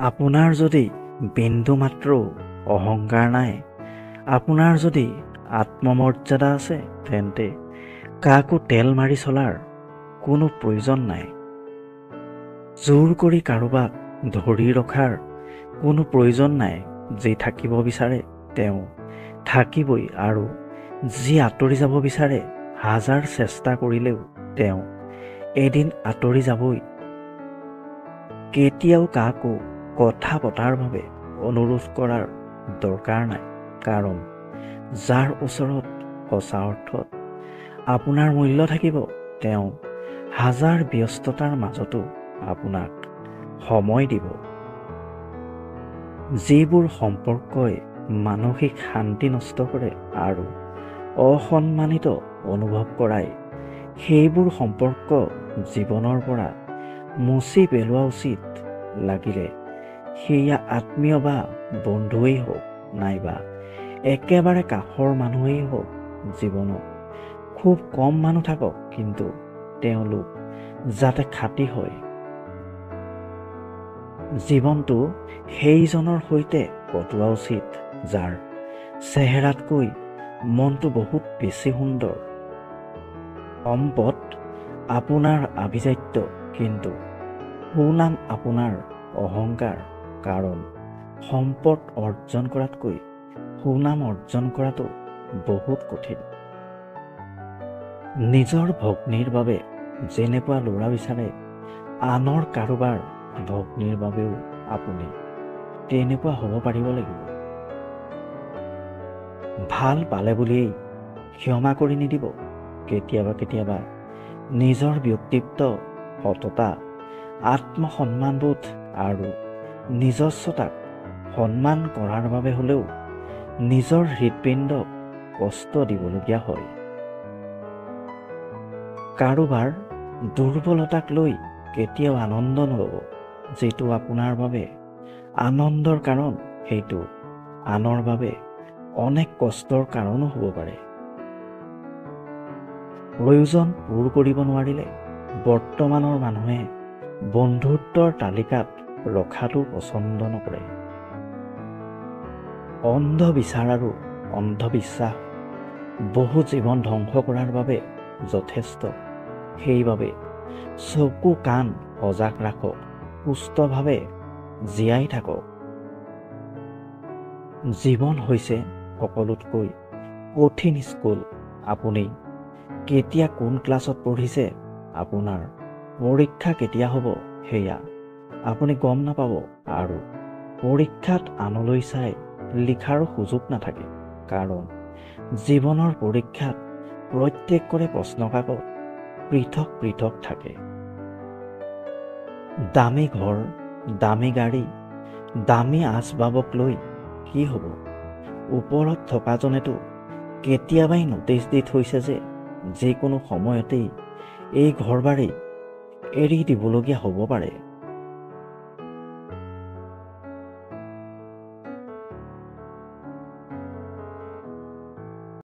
আপোনাৰ যদি বিন্দুমাত্ৰ অহংকাৰ নাই, আপোনাৰ যদি আত্মমৰ্যাদা আছে, তেন্তে কাকো তেল মাৰি চলাৰ কোনো প্ৰয়োজন নাই। জোৰ কৰি কাৰোবাক ধৰি ৰখাৰ কোনো প্ৰয়োজন নাই। যি থাকিব বিচাৰে তেওঁ থাকিবই, আৰু যি আঁতৰি যাব বিচাৰে হাজাৰ চেষ্টা কৰিলেও তেওঁ এদিন আঁতৰি যাবই। কেতিয়াও কাকো কথা পতাৰ বাবে অনুৰোধ কৰাৰ দৰকাৰ নাই, কাৰণ যাৰ ওচৰত সঁচা অৰ্থত আপোনাৰ মূল্য থাকিব, তেওঁ হাজাৰ ব্যস্ততাৰ মাজতো আপোনাক সময় দিব। যিবোৰ সম্পৰ্কই মানসিক শান্তি নষ্ট কৰে আৰু অসন্মানিত অনুভৱ কৰায়, সেইবোৰ সম্পৰ্ক জীৱনৰ পৰা মুচি পেলোৱা উচিত। লাগিলে সেয়া আত্মীয় বা বন্ধুৱেই হওক, নাইবা একেবাৰে কাষৰ মানুহেই হওক। জীৱনত খুব কম মানুহ থাকক, কিন্তু তেওঁলোক যাতে খাঁটি হয়। জীৱনটো সেইজনৰ সৈতে কটোৱা উচিত যাৰ চেহেৰাতকৈ মনটো বহুত বেছি সুন্দৰ। সম্পদ আপোনাৰ আভিজাত্য, কিন্তু সুনাম আপোনাৰ অহংকাৰ। কাৰণ সম্পদ অৰ্জন কৰাতকৈ সুনাম অৰ্জন কৰাটো বহুত কঠিন। নিজৰ ভগ্নীৰ বাবে যেনেকুৱা ল'ৰা বিচাৰে, আনৰ কাৰোবাৰ ভগ্নীৰ বাবেও আপুনি তেনেকুৱা হ'ব পাৰিব লাগিব। ভাল পালে বুলিয়েই ক্ষমা কৰি নিদিব। কেতিয়াবা কেতিয়াবা নিজৰ ব্যক্তিত্ব, সততা, আত্মসন্মানবোধ আৰু নিজস্বতাক সন্মান কৰাৰ বাবে হ'লেও নিজৰ হৃদপিণ্ডক কষ্ট দিবলগীয়া হয়। কাৰোবাৰ দুৰ্বলতাক লৈ কেতিয়াও আনন্দ নল'ব। যিটো আপোনাৰ বাবে আনন্দৰ কাৰণ, সেইটো আনৰ বাবে অনেক কষ্টৰ কাৰণো হ'ব পাৰে। প্ৰয়োজন পূৰ কৰিব নোৱাৰিলে বৰ্তমানৰ মানুহে বন্ধুত্বৰ তালিকাত ৰখাটো পচন্দ নকৰে। অন্ধবিচাৰ আৰু অন্ধবিশ্বাস বহু জীৱন ধ্বংস কৰাৰ বাবে যথেষ্ট। সেইবাবে চকু কাণ সজাগ ৰাখক, সুস্থভাৱে জীয়াই থাকক। জীৱন হৈছে সকলোতকৈ কঠিন স্কুল। আপুনি কেতিয়া কোন ক্লাছত পঢ়িছে, আপোনাৰ পৰীক্ষা কেতিয়া হ'ব সেয়া আপুনি গম নাপাব, আৰু পৰীক্ষাত আনলৈ চাই লিখাৰো সুযোগ নাথাকে। কাৰণ জীৱনৰ পৰীক্ষাত প্ৰত্যেকৰে প্ৰশ্নকাকত পৃথক পৃথক থাকে। দামী ঘৰ, দামী গাড়ী, দামী আচবাবক লৈ কি হ'ব? ওপৰত থকাজনেতো কেতিয়াবাই নটিচ দি থৈছে যে যিকোনো সময়তেই এই ঘৰ বাৰী এৰি দিবলগীয়া হ'ব পাৰে।